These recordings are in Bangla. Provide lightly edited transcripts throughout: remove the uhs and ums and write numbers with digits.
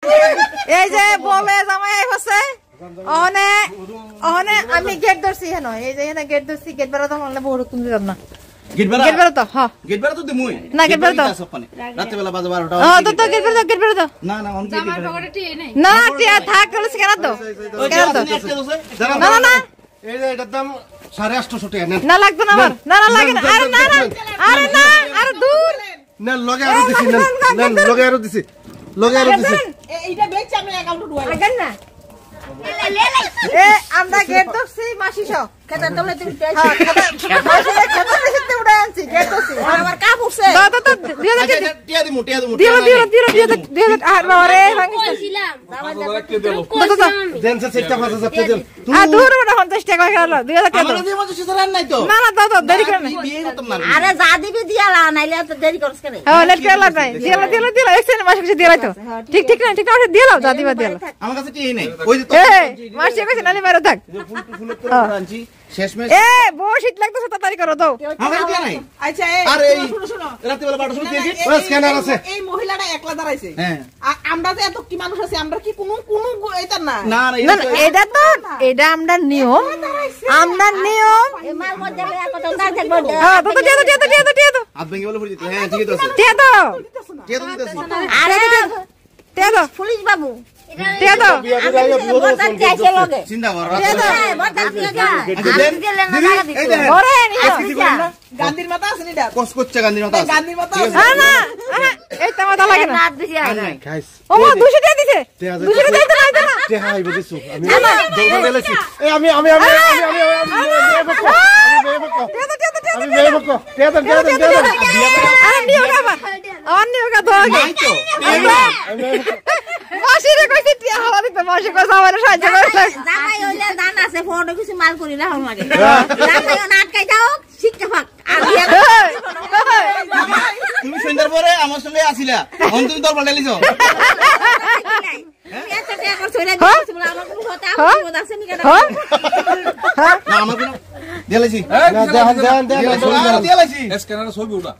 এই যে বলে জামাই হচ্ছে অনে অনে আমি গেট ধরছি হেন এই যে এখানে গেট ধরছি গেট বেরোতে মনে বহু তুমি যাব না গেট বেরো তো হ্যাঁ গেট বেরো তো দিমুই না গেট বেরো তো রাতে বেলা বাজে 12টা হ্যাঁ তো গেট বেরো তো না না অন গেট বেরো না টিয়া থাক গেল কেন তো না না না এই যে এটার দাম 850 টাকা নেন না লাগবে না আমার না না লাগে না আরে না না আরে না আরে দূর না লগে আরো দিছি নেন লগে আরো দিছি এইটা বেচে আমি অ্যাকাউন্টে ঢুকাই লাগেন না এ আমরা গেট ধরছি মাসি সব খেতা তোলে তুমি হ্যাঁ খেতা খেতে উড়ে আনছি গেট ধরছি আমার কাপ উঠছে তো টিয়া দিমু দিও আর বাবারে ভাঙিছিলাম দেনছে সেটা কথা সবতে দেন আর দূর ওটা 50 টাকা গেল 2000 টাকা আমরা দিয়ে মজা সিজার নাই তো না না দাও দেরি করে না আরে যা দিবি দিয়ালা নাইলে তো দেরি করছ কেন হ্যাঁ লেট করে লাগাই দিলা এক সেকেন্ড মাসে দিলাই তো ঠিক না দিলাও যা দিবা দিলা আমার কাছে টিই নাই ওই যে মাসে কইছে নালি মারো থাক ফুল করে আনছি শেষ মেশ এ বড় শীত লাগতেছে তাড়াতাড়ি করো দাও আমার কি নাই আচ্ছা আরে শুনো রাতে বেলা 12টা সময় দিয়েছি ওই স্ক্যানার আছে এই মহিলাটা একলা দাঁড়াইছে হ্যাঁ আমরা যে এত কি মানুষ আছে আমরা কি কোনো এটা না না না এটা তো এটা আমরা নিয়ম এমার মধ্যে কত দাঁড় থাকবো হ্যাঁ তো টিয়া হাত ভেঙে বলে পড়ে হ্যাঁ ঠিকই তো আছে টিয়া তো দিতেছি আরে টিয়া তো পুলিশ বাবু টিয়া তো চিন্তা করো ওরে গান্ধীর মাথা আছে নিডা কসকচ্চা গান্ধীর মাথা আছে গান্ধীর মাথা আছে না এই তো মাথা লাগে না রাত দিছি খাইস ও মা 200 টাকা দিছে 200 টাকা দিতে না তে হাই বদিছু আমি দৌড়ে গেলেছি এই আমি মাসিরে কইছে টিয়া হাওয়া দিতে মাসি কইছে আমার সাহায্য করে জামাই হইলে দান আছে ফোন কিছু মাল করি না হল লাগে জামাই নাটকাই দাও শিক্ষা ফাক আর তুমি সন্ধ্যার পরে আমার সঙ্গে আসিলা অন তুমি দরবার ঢালিছো একটা টাকা করে ছড়া দিছি বলে আমার কোনো কথা আপনি আছে নি কেন না আমার কোনো ঢালিছি ঢালিছি স্ক্যানারে ছবি ওটা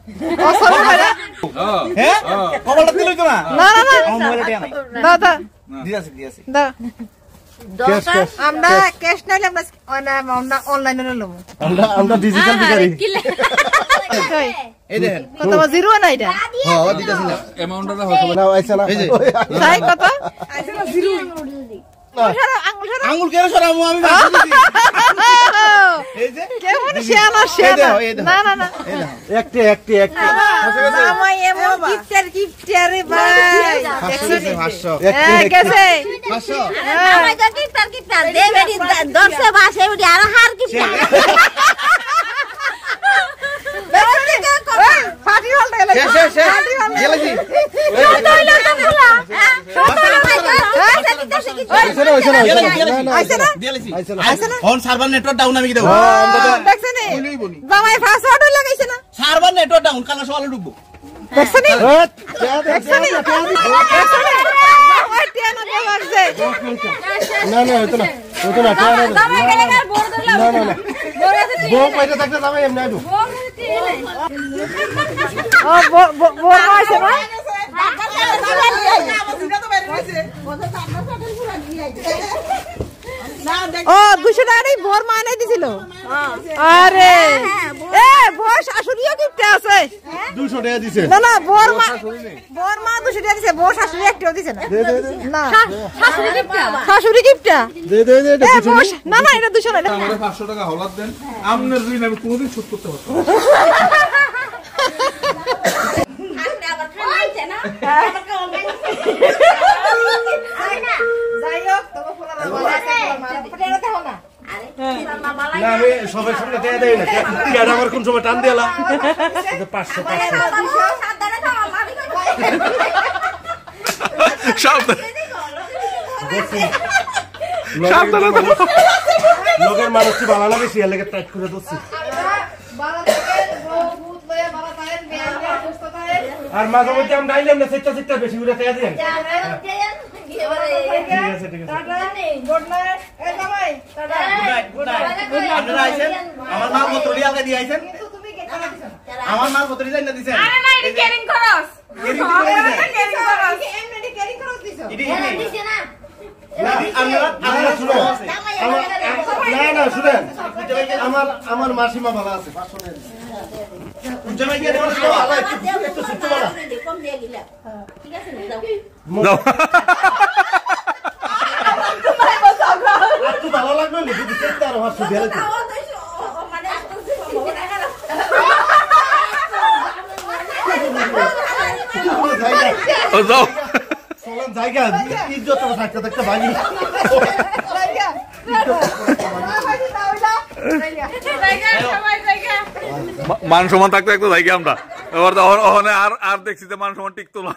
ও সব ভালো হ্যাঁ কবলটা দিলই তো না না আমার মোবাইলে টিয়া নাই দাও দিয়াছি দাও দরকার আমরা ক্যাশ নাইলে আমরা অনলাইনে লমু আমরা ডিজিটাল ভিখারি এই দেখেন কত জিরো না এটা হ্যাঁ দিতাছি না অ্যামাউন্টটা হয়তো না আইছে না এই যে তাই কত আঙ্গুল কেন সরামু আমি ভাবছি এই যে কেমন শেয়ালা না একটি জামাই এমন গিফটার রে ভাই 500 গেছে 500 আমার তো কিপটার দেবেরি দর্শে ভাষে উঠি আর হার কিপটার পার্টি হল গেলে শেষ গেলেছি ফোন সার্ভার নেটওয়ার্ক ডাউন আমি কি দেব দেখছেন জামাই পাসওয়ার্ড লাগাইছে না সার্ভার নেটওয়ার্ক ডাউন কাল সকালে ঢুকবো দেখছেন না হতো না বউ পয়সা থাকলে যাবে এমনি আইবো ও বড় আছে না ও 200 টাকারই ভোর মা এনে দিছিল আরে এ ভোর শাশুড়িও গিফট আছে 200 টাকা দিছে না ভোর মা 200 টাকা দিছে ভোর শাশুড়ি একটাও দিছে না শাশুড়ি গিফটটা দে না এটা 200 না আমারে 500 টাকা হলাত দেন আমনের ঋণ আমি কোনোদিন শোধ করতে পারবো না আবার খাইছে না যাই হোক তোমার ফোন না না আমি সবাই সঙ্গে টাকা দেই না টাকা আমার কোন সময় টান দিলা 500 লোকের মানুষ কি ভালো লাগে শিয়ার লেগে টাইট করে দিচ্ছি আর মাঝে মধ্যে আমরা আইলাম না সেটা বেশি করে টাকা দেন ঠিক আছে গুড নাইট এই জামাই গুড নাইট আপনারা আইছেন আমার মাল পত্র দিয়ে আগে দিয়ে আইছেন কিন্তু তুমি গেটা দিছ না আমার মাল পত্র দিয়ে না দিছেন আরে না এটা কেরিং করস কেরিং করে দিছেন কেরিং করস এমনি ক্যারি করো দিছো দিছে না আমরা শুনো না শুনেন আমার মাসিমা ভালো আছে 500 টাকা জামাই গিয়ে দেওয়ার সময় আল্লাহ একটু সুস্থ বানা কম দিয়ে গিলা ঠিক আছে যাও একটু ভালো লাগলো না যদি চেষ্টা আর আমার সুবিধা হতো চলেন জায়গা ইজ্জত থাকতে থাকতে ভাগি মান সমান থাকতে থাকতে যাই আমরা এবার আর দেখছি যে মান সমান টিকতো না